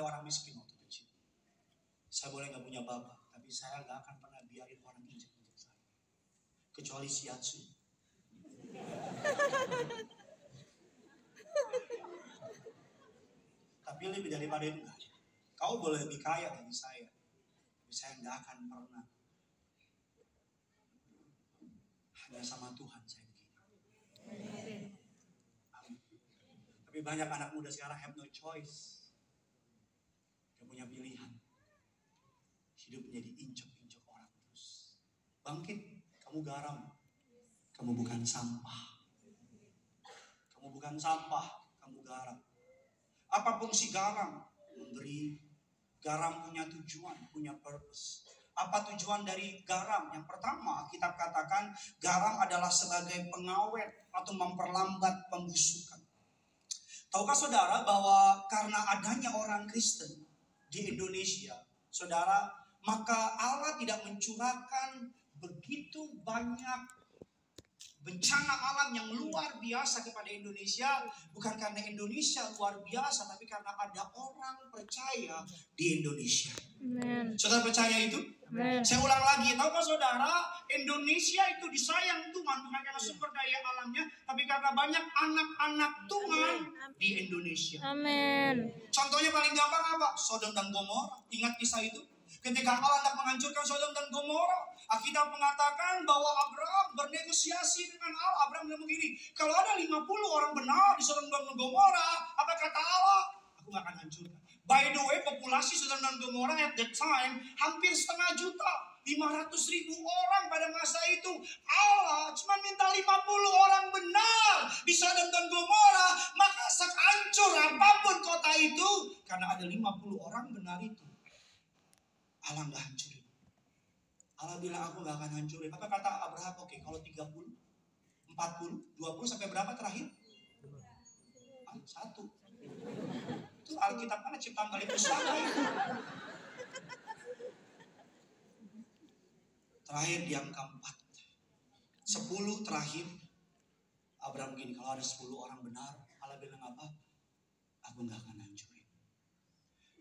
oleh orang miskin waktu kecil. Saya boleh nggak punya bapak, tapi saya nggak akan pernah biarin orang injek-injek saya. Kecuali shiatsu. Tapi lebih daripada itu enggak. Kau boleh lebih kaya dari saya, tapi saya nggak akan pernah. Hanya sama Tuhan saya begini. Amin. Tapi banyak anak muda sekarang have no choice. Gak punya pilihan. Hidupnya diinjak-injak orang terus. Bangkit, kamu garam. Kamu bukan sampah. Kamu bukan sampah, kamu garam. Apa fungsi garam? Memberi. Garam punya tujuan, punya purpose. Apa tujuan dari garam? Yang pertama, kitab katakan garam adalah sebagai pengawet atau memperlambat pembusukan. Tahukah saudara bahwa karena adanya orang Kristen di Indonesia, saudara, maka Allah tidak mencurahkan begitu banyak bencana alam yang luar biasa kepada Indonesia, bukan karena Indonesia luar biasa, tapi karena ada orang percaya di Indonesia. Amen. Saudara percaya itu? Amen. Saya ulang lagi, tahukah saudara, Indonesia itu disayang Tuhan bukan karena sumber daya alamnya, tapi karena banyak anak-anak Tuhan di Indonesia. Amen. Contohnya paling gampang apa? Sodom dan Gomora. Ingat kisah itu? Ketika Allah hendak menghancurkan Sodom dan Gomora, Alkitab mengatakan bahwa Abraham bernegosiasi dengan Allah. Abraham bilang begini, kalau ada 50 orang benar di Sodom dan Gomora, apa kata Allah? Aku gak akan hancurkan. By the way, populasi Sodom dan Gomora at that time hampir 500 juta. 500.000 orang pada masa itu. Allah cuma minta 50 orang benar di Sodom dan Gomora, maka sehancur apapun kota itu, karena ada 50 orang benar itu. Allah nggak hancurin. Allah bilang aku nggak akan hancurin. Apa kata Abraham? Oke, kalau 30, 40, 20 sampai berapa terakhir? 1. Itu Alkitab mana ciptaan kali pusaka itu. Terakhir di angka 4. 10 terakhir. Abraham gini, kalau ada 10 orang benar, Allah bilang apa? Aku nggak akan hancurin.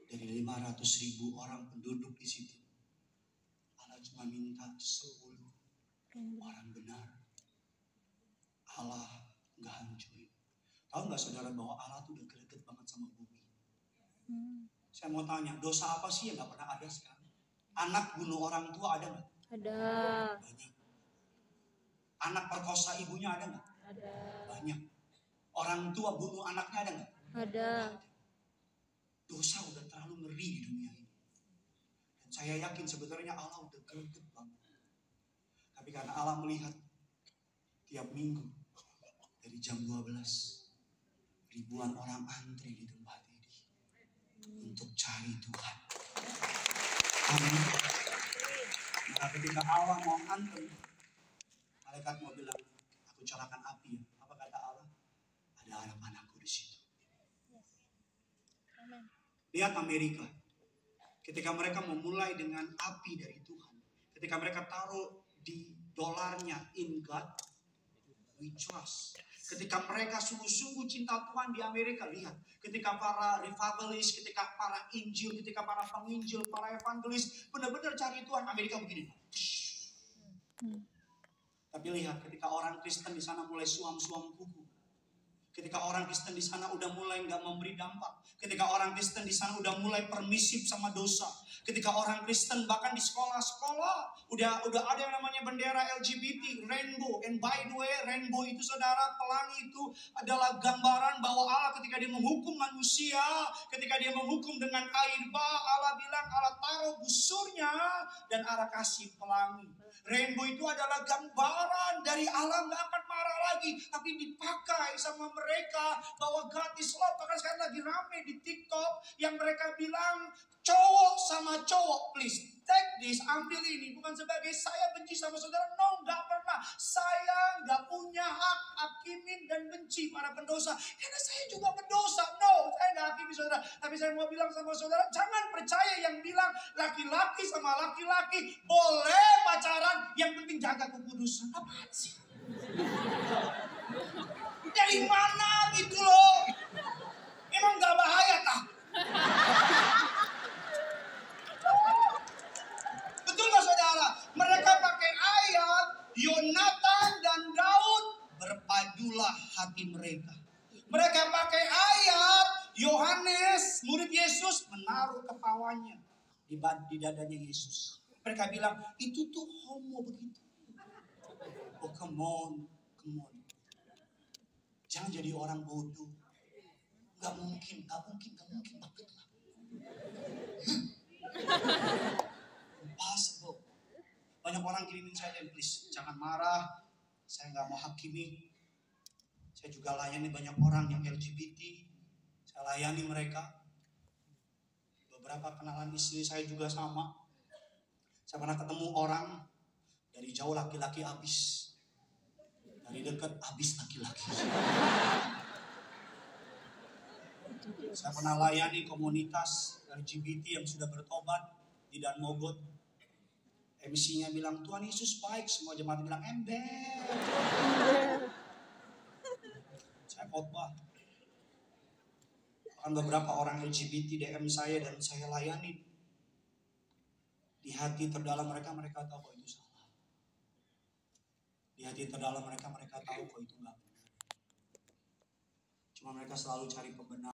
Dari 500.000 orang penduduk di situ, Allah cuma minta 10 orang benar. Allah nggak hancurin. Tahu nggak saudara bahwa Allah tuh udah greget banget sama bumi? Saya mau tanya, dosa apa sih yang nggak pernah ada sekarang? Anak bunuh orang tua ada nggak? Ada. Banyak. Anak perkosa ibunya ada nggak? Ada. Banyak. Orang tua bunuh anaknya ada nggak? Ada. Dosa udah terlalu ngeri di dunia ini. Dan saya yakin sebenarnya Allah udah greget banget. Tapi karena Allah melihat tiap minggu dari jam 12 ribuan orang antri di tempat ini untuk cari Tuhan. Amin. Nah, ketika Allah mau antri, malaikat mau bilang, aku calakan api ya. Apa kata Allah? Ada anak-anakku di situ. Lihat Amerika, ketika mereka memulai dengan api dari Tuhan, ketika mereka taruh di dolarnya in God, we trust. Ketika mereka sungguh-sungguh cinta Tuhan di Amerika, lihat. Ketika para revivalist, ketika para injil, ketika para penginjil, para evangelis, benar-benar cari Tuhan, Amerika begini. Tapi lihat, ketika orang Kristen di sana mulai suam-suam kuku. Ketika orang Kristen di sana udah mulai nggak memberi dampak. Ketika orang Kristen di sana udah mulai permisif sama dosa. Ketika orang Kristen bahkan di sekolah-sekolah udah ada yang namanya bendera LGBT, rainbow. And by the way, rainbow itu saudara, pelangi itu adalah gambaran bahwa Allah ketika dia menghukum manusia, ketika dia menghukum dengan air bah, Allah bilang Allah taruh busurnya dan Allah kasih pelangi. Rainbow itu adalah gambaran dari Allah nggak akan marah lagi, tapi dipakai sama mereka bahwa God is love. Bahkan sekarang lagi rame di TikTok yang mereka bilang cowok sama cowok, please take this, ambil ini, bukan sebagai saya benci sama saudara, no, nggak pernah. Saya nggak punya hak hakimin dan benci para pendosa, karena saya juga pendosa. No, saya nggak hakimi saudara, tapi saya mau bilang sama saudara, jangan percaya yang bilang laki-laki sama laki-laki boleh pacaran, yang penting jaga kekudusan. Apaan sih? Dari mana gitu loh? Emang nggak bahaya tak? Yohanes, murid Yesus, menaruh kepalanya di dadanya Yesus. Mereka bilang, itu tuh homo begitu. Oh, come on. Jangan jadi orang bodoh. Gak mungkin. Banget lah. Impossible. Banyak orang kirimin saya, please jangan marah. Saya gak mau hakimi. Saya juga layani banyak orang yang LGBT. Saya layani mereka. Beberapa kenalan istri saya juga sama. Saya pernah ketemu orang dari jauh laki-laki habis. Dari dekat habis laki-laki. Saya pernah layani komunitas LGBT yang sudah bertobat di Dan Mogot. MC-nya bilang, Tuhan Yesus baik. Semua jemaat bilang, ember. Saya khotbah. Bahkan beberapa orang LGBT DM saya dan saya layani. Di hati terdalam mereka tahu kok itu salah. Di hati terdalam mereka tahu kok itu enggak benar. Cuma mereka selalu cari pembenaran.